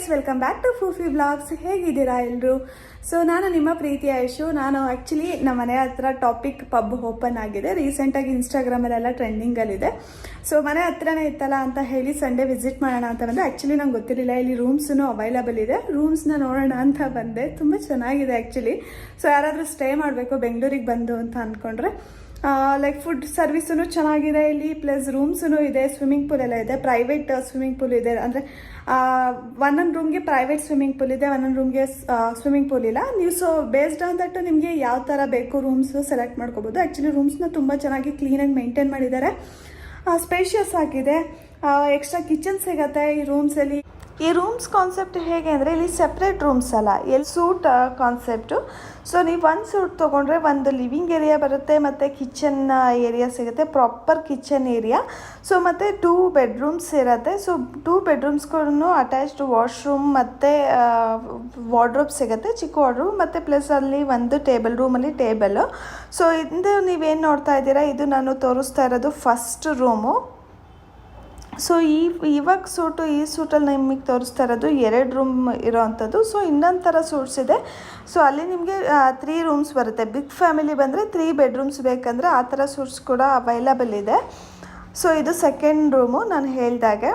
Guys, welcome back to Foofi blogs. ಹೇಗಿದ್ದೀರಾ ಎಲ್ಲರೂ? So ನಾನು ನಿಮ್ಮ ಪ್ರೀತಿಯ ಐಶು. ನಾನು ಆ್ಯಕ್ಚುಲಿ ನಮ್ಮ ಮನೆ ಹತ್ರ ಟಾಪಿಕ್ ಪಬ್ ಓಪನ್ ಆಗಿದೆ. ರೀಸೆಂಟಾಗಿ ಇನ್ಸ್ಟಾಗ್ರಾಮಲ್ಲೆಲ್ಲ ಟ್ರೆಂಡಿಂಗಲ್ಲಿದೆ. ಸೊ ಮನೆ ಹತ್ರನೇ ಇತ್ತಲ್ಲ ಅಂತ ಹೇಳಿ ಸಂಡೇ ವಿಸಿಟ್ ಮಾಡೋಣ ಅಂತ ಬಂದೆ. ಆ್ಯಕ್ಚುಲಿ ನಂಗೆ ಗೊತ್ತಿರಲಿಲ್ಲ ಇಲ್ಲಿ ರೂಮ್ಸೂ ಅವೈಲಬಲ್ ಇದೆ. ರೂಮ್ಸ್ನ ನೋಡೋಣ ಅಂತ ಬಂದೆ. ತುಂಬ ಚೆನ್ನಾಗಿದೆ ಆ್ಯಕ್ಚುಲಿ. ಸೊ ಯಾರಾದರೂ ಸ್ಟೇ ಮಾಡಬೇಕು ಬೆಂಗಳೂರಿಗೆ ಬಂದು ಅಂತ ಅಂದ್ಕೊಂಡ್ರೆ ಲೈಕ್ ಫುಡ್ ಸರ್ವಿಸೂ ಚೆನ್ನಾಗಿದೆ ಇಲ್ಲಿ, ಪ್ಲಸ್ ರೂಮ್ಸೂ ಇದೆ, ಸ್ವಿಮ್ಮಿಂಗ್ ಪೂಲ್ ಎಲ್ಲ ಇದೆ, ಪ್ರೈವೇಟ್ ಸ್ವಿಮ್ಮಿಂಗ್ ಪೂಲ್ ಇದೆ. ಅಂದರೆ ಒಂದೊಂದು ರೂಮ್ಗೆ ಪ್ರೈವೇಟ್ ಸ್ವಿಮ್ಮಿಂಗ್ ಪೂಲ್ ಇದೆ, ಒಂದೊಂದು ರೂಮ್ಗೆ ಸ್ವಿಮ್ಮಿಂಗ್ ಪೂಲ್ ಇಲ್ಲ. ನೀವು ಸೊ ಬೇಸ್ಡ್ ಆನ್ ದಟ್ ನಿಮಗೆ ಯಾವ ಥರ ಬೇಕು ರೂಮ್ಸು ಸೆಲೆಕ್ಟ್ ಮಾಡ್ಕೋಬೋದು. ಆ್ಯಕ್ಚುಲಿ ರೂಮ್ಸ್ನ ತುಂಬ ಚೆನ್ನಾಗಿ ಕ್ಲೀನಾಗಿ ಮೇಂಟೈನ್ ಮಾಡಿದ್ದಾರೆ, ಸ್ಪೇಷಿಯಸ್ ಆಗಿದೆ. ಎಕ್ಸ್ಟ್ರಾ ಕಿಚನ್ ಸಿಗುತ್ತೆ ಈ ರೂಮ್ಸಲ್ಲಿ. ಈ ರೂಮ್ಸ್ ಕಾನ್ಸೆಪ್ಟ್ ಹೇಗೆ ಅಂದರೆ ಇಲ್ಲಿ ಸೆಪ್ರೇಟ್ ರೂಮ್ಸ್ ಅಲ್ಲ, ಎಲ್ಲಿ ಸೂಟ್ ಕಾನ್ಸೆಪ್ಟು. ಸೊ ನೀವು ಒಂದು ಸೂಟ್ ತೊಗೊಂಡ್ರೆ ಒಂದು ಲಿವಿಂಗ್ ಏರಿಯಾ ಬರುತ್ತೆ ಮತ್ತು ಕಿಚನ್ ಏರಿಯಾ ಸಿಗುತ್ತೆ, ಪ್ರಾಪರ್ ಕಿಚನ್ ಏರಿಯಾ. ಸೊ ಮತ್ತು 2 ಬೆಡ್ರೂಮ್ಸ್ ಇರುತ್ತೆ. ಸೊ 2 ಬೆಡ್ರೂಮ್ಸ್ಗೂ ಅಟ್ಯಾಚ್ಡ್ ವಾಶ್ರೂಮ್ ಮತ್ತು ವಾರ್ಡ್ರೋಬ್ ಸಿಗುತ್ತೆ, ಚಿಕ್ಕ ವಾರ್ಡ್ರೋಬ್, ಮತ್ತು ಪ್ಲಸ್ ಅಲ್ಲಿ ಒಂದು ಟೇಬಲ್, ರೂಮಲ್ಲಿ ಟೇಬಲ್ಲು. ಸೊ ಇದು ನೀವೇನು ನೋಡ್ತಾ ಇದ್ದೀರಾ, ಇದು ನಾನು ತೋರಿಸ್ತಾ ಇರೋದು ಫಸ್ಟ್ ರೂಮು. ಸೊ ಇವಾಗ ಈ ಸೂಟಲ್ಲಿ ನಿಮಗೆ ತೋರಿಸ್ತಾ ಇರೋದು 2 ರೂಮ್ ಇರೋವಂಥದ್ದು. ಸೊ ಇನ್ನೊಂದು ಥರ ಸೂಟ್ಸ್ ಇದೆ. ಸೊ ಅಲ್ಲಿ ನಿಮಗೆ 3 ರೂಮ್ಸ್ ಬರುತ್ತೆ. ಬಿಗ್ ಫ್ಯಾಮಿಲಿ ಬಂದರೆ 3 ಬೆಡ್ರೂಮ್ಸ್ ಬೇಕಂದರೆ ಆ ಥರ ಸೂಟ್ಸ್ ಕೂಡ ಅವೈಲಬಲ್ ಇದೆ. ಸೊ ಇದು ಸೆಕೆಂಡ್ ರೂಮು ನಾನು ಹೇಳಿದಾಗೆ.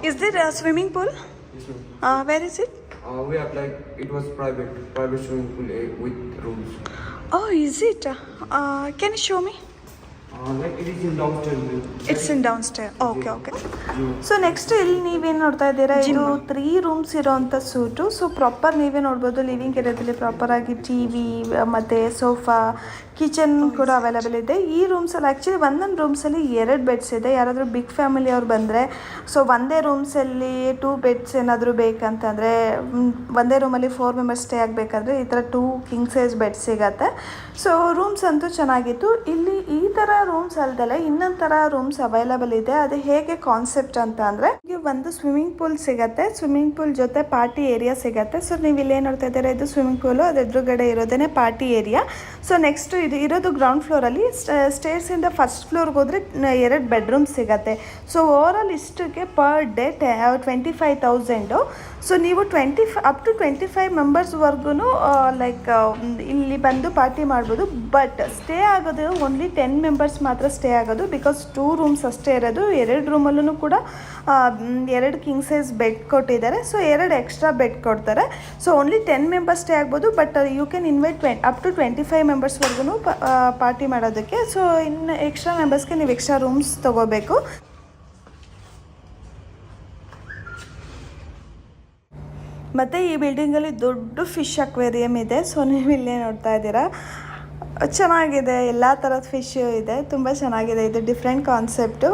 Is there a swimming pool? Yes, ma'am. Where is it? We applied. It was private swimming pool with rooms. Oh, is it? Can you show me? Like it is in downstairs. It's in downstairs. Okay. So next ಇಲ್ಲಿ ನೀವೇನು ನೋಡ್ತಾ ಇದ್ದೀರಾ, ಇದು 3 rooms ಇರೋವಂಥ suit. So proper ನೀವೇ ನೋಡ್ಬೋದು, living ಏರಿಯಾದಲ್ಲಿ ಪ್ರಾಪರಾಗಿ TV ಮತ್ತು ಸೋಫಾ, ಕಿಚನ್ ಕೂಡ ಅವೈಲೇಬಲ್ ಇದೆ. ಈ ರೂಮ್ಸಲ್ಲಿ ಆ್ಯಕ್ಚುಲಿ ಒಂದೊಂದು ರೂಮ್ಸಲ್ಲಿ 2 ಬೆಡ್ಸ್ ಇದೆ. ಯಾರಾದರೂ ಬಿಗ್ ಫ್ಯಾಮಿಲಿ ಅವ್ರು ಬಂದರೆ ಸೊ ಒಂದೇ ರೂಮ್ಸಲ್ಲಿ 2 ಬೆಡ್ಸ್ ಏನಾದರೂ ಬೇಕಂತಂದರೆ, ಒಂದೇ ರೂಮಲ್ಲಿ 4 ಮೆಂಬರ್ಸ್ ಸ್ಟೇ ಆಗಬೇಕಂದ್ರೆ ಈ ಥರ 2 ಕಿಂಗ್ ಸೈಜ್ ಬೆಡ್ ಸಿಗತ್ತೆ. ಸೊ ರೂಮ್ಸ್ ಅಂತೂ ಚೆನ್ನಾಗಿತ್ತು. ಇಲ್ಲಿ ಈ ಥರ ರೂಮ್ಸ್ ಅಲ್ದಲೆ ಇನ್ನೊಂದು ಥರ ರೂಮ್ಸ್ ಅವೈಲಬಲ್ ಇದೆ. ಅದು ಹೇಗೆ ಕಾನ್ಸೆಪ್ಟ್ ಅಂತ ಅಂದರೆ, ಒಂದು ಸ್ವಿಮ್ಮಿಂಗ್ ಪೂಲ್ ಸಿಗುತ್ತೆ, ಸ್ವಿಮ್ಮಿಂಗ್ ಪೂಲ್ ಜೊತೆ ಪಾರ್ಟಿ ಏರಿಯಾ ಸಿಗುತ್ತೆ. ಸೊ ನೀವು ಇಲ್ಲಿ ಏನು ನೋಡ್ತಾ ಇದ್ದೀರಾ, ಇದು ಸ್ವಿಮ್ಮಿಂಗ್ ಪೂಲು, ಅದು ಎದುರುಗಡೆ ಇರೋದೇ ಪಾರ್ಟಿ ಏರಿಯಾ. ಸೊ ನೆಕ್ಸ್ಟ್ ಇದು ಇರೋದು ಗ್ರೌಂಡ್ ಫ್ಲೋರಲ್ಲಿ. ಸ್ಟೇರ್ಸಿಂದ ಫಸ್ಟ್ ಫ್ಲೋರ್ಗೆ ಹೋದರೆ 2 ಬೆಡ್ರೂಮ್ ಸಿಗುತ್ತೆ. ಸೊ ಓವರಾಲ್ ಇಷ್ಟಕ್ಕೆ ಪರ್ ಡೇ 25,000. ಸೊ ನೀವು ಅಪ್ ಟು 25 ಮೆಂಬರ್ಸ್ವರೆಗೂ ಲೈಕ್ ಇಲ್ಲಿ ಬಂದು ಪಾರ್ಟಿ ಮಾಡ್ಬೋದು. ಬಟ್ ಸ್ಟೇ ಆಗೋದು ಓನ್ಲಿ 10 ಮೆಂಬರ್ಸ್ ಮಾತ್ರ ಸ್ಟೇ ಆಗೋದು, ಬಿಕಾಸ್ 2 ರೂಮ್ಸ್ ಅಷ್ಟೇ ಇರೋದು. 2 ರೂಮಲ್ಲೂ ಕೂಡ 2 ಕಿಂಗ್ ಸೈಜ್ ಬೆಡ್ ಕೊಟ್ಟಿದ್ದಾರೆ. ಸೊ 2 ಎಕ್ಸ್ಟ್ರಾ ಬೆಡ್ ಕೊಡ್ತಾರೆ. ಸೊ ಓನ್ಲಿ 10 ಮೆಂಬರ್ಸ್ ಸ್ಟೇ ಆಗ್ಬೋದು. But you can invite up to 25 ಮೆಂಬರ್ಸ್ವರೆಗೂ ಪಾರ್ಟಿ ಮಾಡೋದಕ್ಕೆ. ಸೊ ಇನ್ನು ಎಕ್ಸ್ಟ್ರಾ ಮೆಂಬರ್ಸ್ಗೆ ನೀವು ಎಕ್ಸ್ಟ್ರಾ ರೂಮ್ಸ್ ತೊಗೋಬೇಕು. ಮತ್ತು ಈ ಬಿಲ್ಡಿಂಗಲ್ಲಿ ದೊಡ್ಡ ಫಿಶ್ ಅಕ್ವೇರಿಯಮ್ ಇದೆ. ಸೊ ನೀವು ಇಲ್ಲೇ ನೋಡ್ತಾ ಇದ್ದೀರಾ, ಚೆನ್ನಾಗಿದೆ, ಎಲ್ಲ ಥರದ ಫಿಶ್ಶು ಇದೆ, ತುಂಬ ಚೆನ್ನಾಗಿದೆ. ಇದು ಡಿಫ್ರೆಂಟ್ ಕಾನ್ಸೆಪ್ಟು.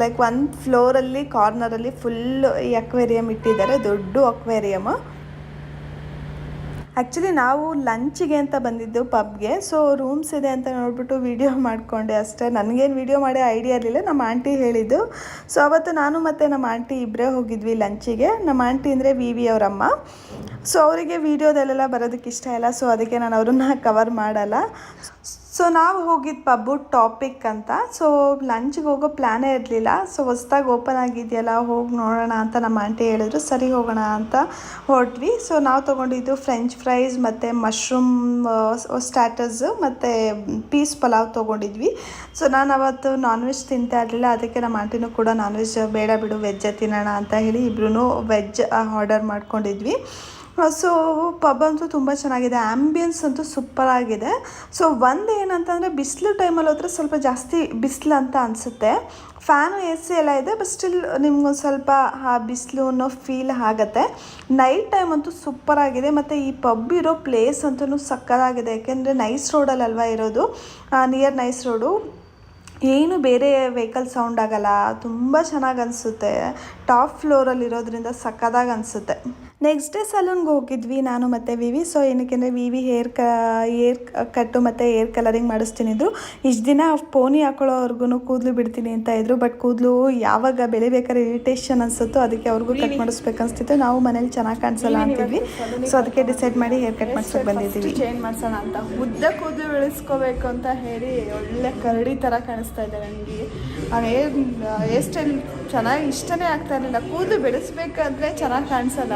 ಲೈಕ್ ಒಂದು ಫ್ಲೋರಲ್ಲಿ ಕಾರ್ನರಲ್ಲಿ ಫುಲ್ಲು ಈ ಅಕ್ವೇರಿಯಮ್ ಇಟ್ಟಿದ್ದಾರೆ, ದೊಡ್ಡ ಅಕ್ವೇರಿಯಮ್ಮು. ಆ್ಯಕ್ಚುಲಿ ನಾವು ಲಂಚಿಗೆ ಅಂತ ಬಂದಿದ್ದು ಪಬ್ಗೆ. ಸೊ ರೂಮ್ಸ್ ಇದೆ ಅಂತ ನೋಡಿಬಿಟ್ಟು ವೀಡಿಯೋ ಮಾಡಿಕೊಂಡೆ ಅಷ್ಟೇ. ನನಗೇನು ವೀಡಿಯೋ ಮಾಡೋ ಐಡಿಯಾ ಇರಲಿಲ್ಲ, ನಮ್ಮ ಆಂಟಿ ಹೇಳಿದ್ದು. ಸೊ ಅವತ್ತು ನಾನು ಮತ್ತು ನಮ್ಮ ಆಂಟಿ ಇಬ್ಬರೇ ಹೋಗಿದ್ವಿ ಲಂಚಿಗೆ. ನಮ್ಮ ಆಂಟಿ ಅಂದರೆ ವಿ ಅವರಮ್ಮ. ಸೊ ಅವರಿಗೆ ವೀಡಿಯೋದಲ್ಲೆಲ್ಲ ಬರೋದಕ್ಕೆ ಇಷ್ಟ ಇಲ್ಲ. ಸೊ ಅದಕ್ಕೆ ನಾನು ಅವ್ರನ್ನ ಕವರ್ ಮಾಡಲ್ಲ. ಸೊ ನಾವು ಹೋಗಿದ್ದು ಪಬ್ಬು ಟಾಪಿಕ್ ಅಂತ. ಸೊ ಲಂಚ್ಗೆ ಹೋಗೋ ಪ್ಲ್ಯಾನೇ ಇರಲಿಲ್ಲ. ಸೊ ಹೊಸ್ದಾಗಿ ಓಪನ್ ಆಗಿದೆಯಲ್ಲ, ಹೋಗಿ ನೋಡೋಣ ಅಂತ ನಮ್ಮ ಆಂಟಿ ಹೇಳಿದ್ರು. ಸರಿ ಹೋಗೋಣ ಅಂತ ಹೊರಟ್ವಿ. ಸೊ ನಾವು ತೊಗೊಂಡಿದ್ದು ಫ್ರೆಂಚ್ ಫ್ರೈಸ್ ಮತ್ತು ಮಶ್ರೂಮ್ ಸ್ಟಾರ್ಟರ್ಸು ಮತ್ತು ಪೀಸ್ ಪಲಾವ್ ತೊಗೊಂಡಿದ್ವಿ. ಸೊ ನಾನು ಅವತ್ತು ನಾನ್ ವೆಜ್ ತಿಂತಾ ಇರಲಿಲ್ಲ, ಅದಕ್ಕೆ ನಮ್ಮ ಆಂಟಿನೂ ಕೂಡ ನಾನ್ ವೆಜ್ ಬೇಡ ಬಿಡು, ವೆಜ್ಜೇ ತಿನ್ನೋಣ ಅಂತ ಹೇಳಿ ಇಬ್ಬರೂ ವೆಜ್ ಆರ್ಡರ್ ಮಾಡ್ಕೊಂಡಿದ್ವಿ. ಸೊ ಪಬ್ ಅಂತೂ ತುಂಬ ಚೆನ್ನಾಗಿದೆ, ಆ್ಯಂಬಿಯನ್ಸ್ ಅಂತೂ ಸೂಪರಾಗಿದೆ. ಸೊ ಒಂದು ಏನಂತಂದರೆ ಬಿಸಿಲು ಟೈಮಲ್ಲಿ ಹೋದರೆ ಸ್ವಲ್ಪ ಜಾಸ್ತಿ ಬಿಸಿಲು ಅಂತ ಅನಿಸುತ್ತೆ. ಫ್ಯಾನು AC ಎಲ್ಲ ಇದೆ, ಬಟ್ ಸ್ಟಿಲ್ ನಿಮ್ಗೊಂದು ಸ್ವಲ್ಪ ಬಿಸಿಲು ಅನ್ನೋ ಫೀಲ್ ಆಗುತ್ತೆ. ನೈಟ್ ಟೈಮ್ ಅಂತೂ ಸೂಪರಾಗಿದೆ. ಮತ್ತು ಈ ಪಬ್ ಇರೋ ಪ್ಲೇಸ್ ಅಂತೂ ಸಕ್ಕತ್ತಾಗಿದೆ, ಯಾಕೆಂದರೆ ನೈಸ್ ರೋಡಲ್ಲಲ್ವ ಇರೋದು, ನಿಯರ್ ನೈಸ್ ರೋಡು. ಏನು ಬೇರೆ ವೆಹಿಕಲ್ ಸೌಂಡ್ ಆಗಲ್ಲ, ತುಂಬ ಚೆನ್ನಾಗಿ ಅನಿಸುತ್ತೆ. ಟಾಪ್ ಫ್ಲೋರಲ್ಲಿ ಇರೋದ್ರಿಂದ ಸಕ್ಕತ್ತಾಗಿ ಅನಿಸುತ್ತೆ. ನೆಕ್ಸ್ಟ್ ಡೇ ಸಲೂನ್ಗೆ ಹೋಗಿದ್ವಿ ನಾನು ಮತ್ತು ವಿವಿ. ಸೊ ಏನಕ್ಕೆಂದರೆ ವಿವಿ ಹೇರ್ ಕಟ್ಟು ಮತ್ತು ಹೇರ್ ಕಲರಿಂಗ್ ಮಾಡಿಸ್ತೀನಿದ್ರು. ಇಷ್ಟು ದಿನ ಪೋನಿ ಹಾಕೊಳ್ಳೋವರೆಗೂ ಕೂದಲು ಬಿಡ್ತೀನಿ ಅಂತ ಇದ್ರು. ಬಟ್ ಕೂದಲು ಯಾವಾಗ ಬೆಳಿಬೇಕಾದ್ರೆ ಇರಿಟೇಷನ್ ಅನಿಸುತ್ತೋ ಅದಕ್ಕೆ ಅವ್ರಿಗೂ ಕಟ್ ಮಾಡಿಸ್ಬೇಕು ಅನಿಸ್ತಿತ್ತು. ನಾವು ಮನೇಲಿ ಚೆನ್ನಾಗಿ ಕಾಣಿಸಲ್ಲ ಅಂತಿದ್ವಿ. ಸೊ ಅದಕ್ಕೆ ಡಿಸೈಡ್ ಮಾಡಿ ಹೇರ್ ಕಟ್ ಮಾಡ್ಸೋಕೆ ಬಂದಿದ್ದೀವಿ. ಚೇಂಜ್ ಮಾಡ್ಸೋಣ ಅಂತ, ಉದ್ದ ಕೂದಲು ಬೆಳೆಸ್ಕೋಬೇಕು ಅಂತ ಹೇಳಿ ಒಳ್ಳೆ ಕರಡಿ ಥರ ಕಾಣಿಸ್ತಾ ಇದೆ ನನಗೆ. ಹೇರ್ ಸ್ಟೈಲ್ ಚೆನ್ನಾಗಿ ಇಷ್ಟನೇ ಆಗ್ತಾ ಇರಲಿಲ್ಲ. ಕೂದಲು ಬೆಳೆಸ್ಬೇಕಾದ್ರೆ ಚೆನ್ನಾಗಿ ಕಾಣಿಸಲ್ಲ,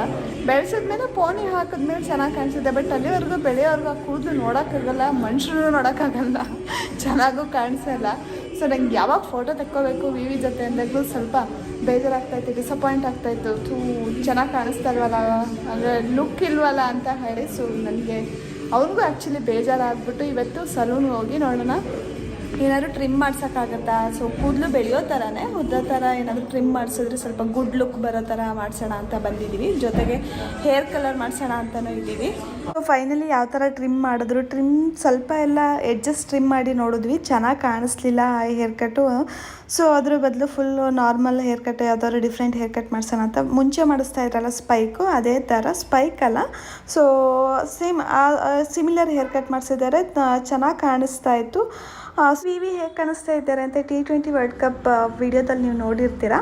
ಬೆಳೆಸಿದ್ಮೇಲೆ ಪೋನಿ ಹಾಕಿದ್ಮೇಲೆ ಚೆನ್ನಾಗಿ ಕಾಣಿಸುತ್ತೆ. ಬಟ್ ಅಲ್ಲಿವರೆಗೂ ಬೆಳೆಯೋವರೆಗೂ ಆ ಕೂದಲು ನೋಡೋಕ್ಕಾಗಲ್ಲ, ಮನುಷ್ಯರು ನೋಡೋಕ್ಕಾಗಲ್ಲ, ಚೆನ್ನಾಗೂ ಕಾಣಿಸಲ್ಲ. ಸೊ ನಂಗೆ ಯಾವಾಗ ಫೋಟೋ ತೆಕ್ಕೋಬೇಕು ವಿವಿ ಜೊತೆ ಅಂದಾಗಲೂ ಸ್ವಲ್ಪ ಬೇಜಾರಾಗ್ತಾಯಿತ್ತು, ಡಿಸಪಾಯಿಂಟ್ ಆಗ್ತಾಯಿತ್ತು. ಚೆನ್ನಾಗಿ ಕಾಣಿಸ್ತಾ ಇಲ್ವಲ್ಲ, ಅಂದರೆ ಲುಕ್ ಇಲ್ವಲ್ಲ ಅಂತ ಹೇಳಿ. ಸೊ ನನಗೆ ಅವ್ರಿಗೂ ಆ್ಯಕ್ಚುಲಿ ಬೇಜಾರಾಗ್ಬಿಟ್ಟು ಇವತ್ತು ಸಲೂನ್ಗೆ ಹೋಗಿ ನೋಡೋಣ ಏನಾದರೂ ಟ್ರಿಮ್ ಮಾಡ್ಸೋಕ್ಕಾಗತ್ತಾ. ಸೊ ಕೂದಲು ಬೆಳೆಯೋ ಥರನೇ ಉದ್ದ ಥರ ಏನಾದರೂ ಟ್ರಿಮ್ ಮಾಡಿಸಿದ್ರೆ ಸ್ವಲ್ಪ ಗುಡ್ ಲುಕ್ ಬರೋ ಥರ ಮಾಡಿಸೋಣ ಅಂತ ಬಂದಿದ್ದೀವಿ. ಜೊತೆಗೆ ಹೇರ್ ಕಲರ್ ಮಾಡಿಸೋಣ ಅಂತಲೂ ಇದ್ದೀವಿ. ಸೊ ಫೈನಲಿ ಯಾವ ಥರ ಟ್ರಿಮ್ ಮಾಡಿದ್ರು, ಟ್ರಿಮ್ ಸ್ವಲ್ಪ ಎಲ್ಲ ಎಡ್ಜಸ್ ಟ್ರಿಮ್ ಮಾಡಿ ನೋಡಿದ್ವಿ, ಚೆನ್ನಾಗಿ ಕಾಣಿಸ್ಲಿಲ್ಲ ಆ ಹೇರ್ ಕಟ್ಟು. ಸೊ ಅದ್ರ ಬದಲು ಫುಲ್ಲು ನಾರ್ಮಲ್ ಹೇರ್ ಕಟ್, ಯಾವ್ದಾದ್ರು ಡಿಫ್ರೆಂಟ್ ಹೇರ್ ಕಟ್ ಮಾಡಿಸೋಣ ಅಂತ. ಮುಂಚೆ ಮಾಡಿಸ್ತಾ ಇದ್ರಲ್ಲ ಸ್ಪೈಕು, ಅದೇ ಥರ ಸ್ಪೈಕ್ ಅಲ್ಲ, so same similar hair cut ಮಾಡಿಸಿದ್ದಾರೆ, ಚೆನ್ನಾಗಿ ಕಾಣಿಸ್ತಾ ಇತ್ತು. ವಿವಿ ಹೇಗೆ ಕಾಣಿಸ್ತಾ ಇದ್ದಾರೆ ಅಂತ T20 ವರ್ಲ್ಡ್ ಕಪ್ ವಿಡಿಯೋದಲ್ಲಿ ನೀವು ನೋಡಿರ್ತೀರಾ.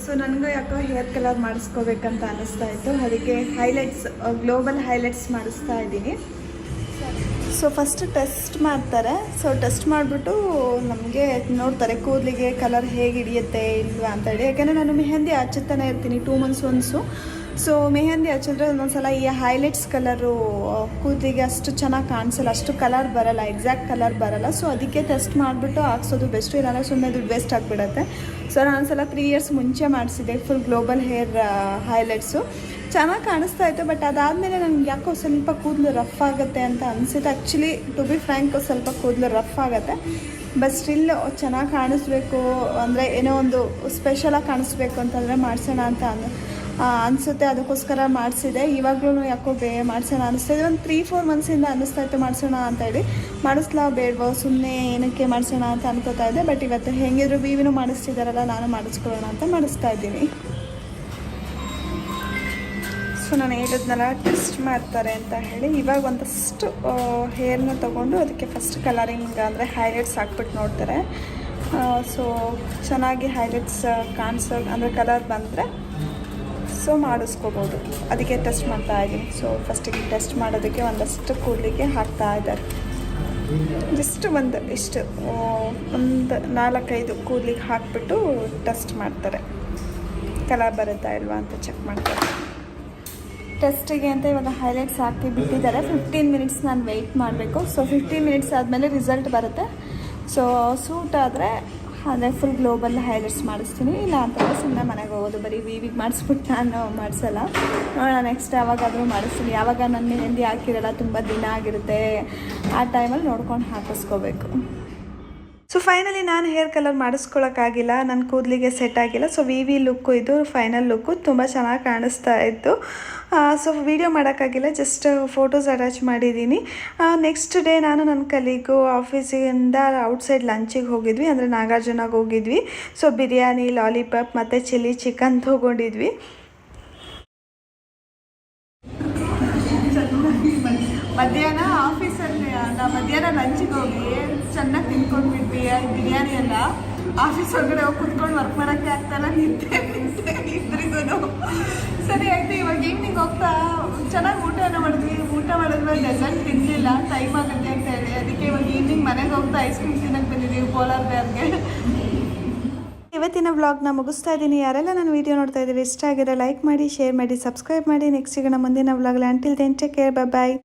ಸೊ ನನಗೂ ಯಾಕೋ ಹೇರ್ ಕಲರ್ ಮಾಡಿಸ್ಕೋಬೇಕಂತ ಅನ್ನಿಸ್ತಾ ಇತ್ತು. ಅದಕ್ಕೆ ಹೈಲೈಟ್ಸ್, ಗ್ಲೋಬಲ್ ಹೈಲೈಟ್ಸ್ ಮಾಡಿಸ್ತಾ ಇದ್ದೀನಿ. ಸೊ ಫಸ್ಟ್ ಟೆಸ್ಟ್ ಮಾಡ್ತಾರೆ. ಸೊ ಟೆಸ್ಟ್ ಮಾಡಿಬಿಟ್ಟು ನಮಗೆ ನೋಡ್ತಾರೆ ಕೂದಲಿಗೆ ಕಲರ್ ಹೇಗೆ ಹಿಡಿಯುತ್ತೆ ಇಲ್ವಾ ಅಂತೇಳಿ. ಯಾಕೆಂದರೆ ನಾನು ಮೆಹಂದಿ ಹಚ್ಚುತ್ತಾನೆ ಇರ್ತೀನಿ 2 months ಒನ್ಸು. ಸೊ ಮೆಹಂದಿ ಹಚ್ಚಿದ್ರೆ ಒಂದೊಂದ್ಸಲ ಈ ಹೈಲೈಟ್ಸ್ ಕಲರು ಕೂದಲಿಗೆ ಅಷ್ಟು ಚೆನ್ನಾಗಿ ಕಾಣಿಸಲ್ಲ, ಅಷ್ಟು ಕಲರ್ ಬರಲ್ಲ, ಎಕ್ಸಾಕ್ಟ್ ಕಲರ್ ಬರಲ್ಲ. ಸೊ ಅದಕ್ಕೆ ಟೆಸ್ಟ್ ಮಾಡಿಬಿಟ್ಟು ಹಾಕ್ಸೋದು ಬೆಸ್ಟು, ಇಲ್ಲಾಂದರೆ ಸುಮ್ಮನೆ ದುಡ್ಡು ವೇಸ್ಟ್ ಆಗಿಬಿಡುತ್ತೆ. ಸೊ ನಾನೊಂದ್ಸಲ 3 years ಮುಂಚೆ ಮಾಡಿಸಿದ್ದೆ ಫುಲ್ ಗ್ಲೋಬಲ್ ಹೇರ್ ಹೈಲೈಟ್ಸು, ಚೆನ್ನಾಗಿ ಕಾಣಿಸ್ತಾ ಇತ್ತು. ಬಟ್ ಅದಾದಮೇಲೆ ನನಗೆ ಯಾಕೋ ಸ್ವಲ್ಪ ಕೂದಲು ರಫ್ ಆಗುತ್ತೆ ಅಂತ ಅನಿಸುತ್ತೆ. ಆ್ಯಕ್ಚುಲಿ ಟು ಬಿ ಫ್ರ್ಯಾಂಕ್ ಸ್ವಲ್ಪ ಕೂದಲು ರಫ್ ಆಗುತ್ತೆ. ಬಟ್ ಸ್ಟಿಲ್ ಚೆನ್ನಾಗಿ ಕಾಣಿಸ್ಬೇಕು ಅಂದರೆ ಏನೋ ಒಂದು ಸ್ಪೆಷಲಾಗಿ ಕಾಣಿಸ್ಬೇಕು ಅಂತಂದರೆ ಮಾಡಿಸೋಣ ಅಂತ ಅನಿಸುತ್ತೆ. ಅದಕ್ಕೋಸ್ಕರ ಮಾಡಿಸಿದೆ. ಇವಾಗಲೂ ಯಾಕೋ ಮಾಡಿಸೋಣ ಅನಿಸ್ತಾಯಿದೆ. ಒಂದು 3-4 months ಅನ್ನಿಸ್ತಾ ಇತ್ತು ಮಾಡಿಸೋಣ ಅಂತೇಳಿ. ಮಾಡಿಸ್ಲಾ ಬೇಡವೋ, ಸುಮ್ಮನೆ ಏನಕ್ಕೆ ಮಾಡಿಸೋಣ ಅಂತ ಅನ್ಕೋತಾ ಇದ್ದೆ. ಬಟ್ ಇವತ್ತು ಹೆಂಗಿದ್ರು ವಿವಿನೂ ಮಾಡಿಸ್ತಿದ್ದಾರಲ್ಲ, ನಾನು ಮಾಡಿಸ್ಕೊಳ್ಳೋಣ ಅಂತ ಮಾಡಿಸ್ತಾ ಇದ್ದೀನಿ. ಸೊ ನಾನು ಹೇಳಿದ್ನಲ್ಲ ಟೆಸ್ಟ್ ಮಾಡ್ತಾರೆ ಅಂತ ಹೇಳಿ, ಇವಾಗ ಒಂದಷ್ಟು ಹೇರ್ನ ತೊಗೊಂಡು ಅದಕ್ಕೆ ಫಸ್ಟ್ ಕಲರಿಂಗ್ ಅಂದರೆ ಹೈಲೈಟ್ಸ್ ಹಾಕ್ಬಿಟ್ಟು ನೋಡ್ತಾರೆ. ಸೊ ಚೆನ್ನಾಗಿ ಹೈಲೈಟ್ಸ್ ಅಂದರೆ ಕಲರ್ ಬಂದರೆ ಸೊ ಮಾಡಿಸ್ಕೋಬೋದು. ಅದಕ್ಕೆ ಟೆಸ್ಟ್ ಮಾಡ್ತಾ ಇದ್ದೀನಿ. ಸೊ ಫಸ್ಟಿಗೆ ಟೆಸ್ಟ್ ಮಾಡೋದಕ್ಕೆ ಒಂದಷ್ಟು ಕೂದಲಿಗೆ ಹಾಕ್ತಾ ಇದ್ದಾರೆ. ಜಸ್ಟ್ ಇಷ್ಟು ಒಂದು 4-5 ಕೂದಲಿಗೆ ಹಾಕಿಬಿಟ್ಟು ಟೆಸ್ಟ್ ಮಾಡ್ತಾರೆ, ಕಲರ್ ಬರುತ್ತಾ ಇಲ್ವಾ ಅಂತ ಚೆಕ್ ಮಾಡ್ತಾರೆ. ಟೆಸ್ಟಿಗೆ ಅಂತ ಇವಾಗ ಹೈಲೈಟ್ಸ್ ಹಾಕಿ ಬಿಟ್ಟಿದ್ದಾರೆ. 15 minutes ನಾನು ವೆಯ್ಟ್ ಮಾಡಬೇಕು. ಸೊ 15 minutes ಆದಮೇಲೆ ರಿಸಲ್ಟ್ ಬರುತ್ತೆ. ಸೊ ಸೂಟ್ ಆದರೆ ಅಂದರೆ ಫುಲ್ ಗ್ಲೋಬಲ್ ಹೈಲೈಟ್ಸ್ ಮಾಡಿಸ್ತೀನಿ, ಇಲ್ಲ ಅಂತಂದರೆ ಸುಮ್ಮನೆ ಮನೆಗೆ ಹೋಗೋದು. ಬರೀ ವಿವಿಗೆ ಮಾಡಿಸ್ಬಿಟ್ಟು ನಾನು ಮಾಡಿಸಲ್ಲ. ನಾನು ನೆಕ್ಸ್ಟ್ ಯಾವಾಗಾದರೂ ಮಾಡಿಸ್ತೀನಿ. ಯಾವಾಗ ನನ್ನ ಮೆಹಂದಿ ಹಾಕಿರಲ್ಲ, ತುಂಬ ದಿನ ಆಗಿರುತ್ತೆ, ಆ ಟೈಮಲ್ಲಿ ನೋಡ್ಕೊಂಡು ಹಾಕಿಸ್ಕೋಬೇಕು. ಸೊ ಫೈನಲಿ ನಾನು ಹೇರ್ ಕಲರ್ ಮಾಡಿಸ್ಕೊಳ್ಳೋಕ್ಕಾಗಿಲ್ಲ, ನನ್ನ ಕೂದಲಿಗೆ ಸೆಟ್ ಆಗಿಲ್ಲ. ಸೊ ವಿವಿ ಲುಕ್ಕು ಇದು ಫೈನಲ್ ಲುಕ್ಕು, ತುಂಬ ಚೆನ್ನಾಗಿ ಕಾಣಿಸ್ತಾ ಇತ್ತು. ಸೊ ವಿಡಿಯೋ ಮಾಡೋಕ್ಕಾಗಿಲ್ಲ, ಜಸ್ಟ್ ಫೋಟೋಸ್ ಅಟ್ಯಾಚ್ ಮಾಡಿದ್ದೀನಿ. ನೆಕ್ಸ್ಟ್ ಡೇ ನಾನು ನನ್ನ ಕಲೀಗು ಆಫೀಸಿಂದ ಔಟ್ಸೈಡ್ ಲಂಚಿಗೆ ಹೋಗಿದ್ವಿ, ಅಂದರೆ ನಾಗಾರ್ಜುನಾಗ ಹೋಗಿದ್ವಿ. ಸೊ ಬಿರಿಯಾನಿ, ಲಾಲಿಪಾಪ್ ಮತ್ತು ಚಿಲ್ಲಿ ಚಿಕನ್ ತೊಗೊಂಡಿದ್ವಿ. ಮಧ್ಯಾಹ್ನ ಆಫೀಸಲ್ಲಿ ಮಧ್ಯಾಹ್ನ ಲಂಚಿಗೆ ಹೋಗಿ ಚೆನ್ನಾಗಿ ತಿನ್ಕೊಂಡ್ಬಿಟ್ವಿ ಬಿರಿಯಾನಿ ಎಲ್ಲ. ಆಫೀಸ್ ಒಳಗಡೆ ಹೋಗಿ ಕುತ್ಕೊಂಡು ವರ್ಕ್ ಮಾಡೋಕ್ಕೆ ಆಗ್ತಾಯಿಲ್ಲ, ನಿದ್ದೆ ಇಬ್ಬರಿಗೂ. ಸರಿ ಆಯಿತು, ಇವಾಗ ಈವ್ನಿಂಗ್ ಹೋಗ್ತಾ ಚೆನ್ನಾಗಿ ಊಟ ಮಾಡಿದ್ಮೇಲೆ ಡೆಸರ್ಟ್ ತಿನ್ನಲಿಲ್ಲ, ಟೈಮ್ ಆಗುತ್ತೆ ಅಂತ ಹೇಳಿ. ಅದಕ್ಕೆ ಇವಾಗ ಈವ್ನಿಂಗ್ ಮನೆಗೆ ಹೋಗ್ತಾ ಐಸ್ ಕ್ರೀಮ್ ತಿನ್ನಕ್ಕೆ ಬಂದಿದ್ದೀವಿ ಪೋಲಾರ್ ಬೇರ್ಗೆ. ಇವತ್ತಿನ ವ್ಲಾಗ್ನ ಮುಗಿಸ್ತಾ ಇದ್ದೀನಿ. ಯಾರೆಲ್ಲ ನಾನು ವೀಡಿಯೋ ನೋಡ್ತಾ ಇದ್ದೀರಿ, ಇಷ್ಟ ಆಗಿದ್ರೆ ಲೈಕ್ ಮಾಡಿ, ಶೇರ್ ಮಾಡಿ, ಸಬ್ಸ್ಕ್ರೈಬ್ ಮಾಡಿ. ನೆಕ್ಸ್ಟ್ ಸಿಗೋಣ ಮುಂದಿನ ವ್ಲಾಗ್ಲಿ. ಅಂಟಿಲ್ ದೆನ್ ಟೇಕ್ ಕೇರ್, ಬಾಯ್.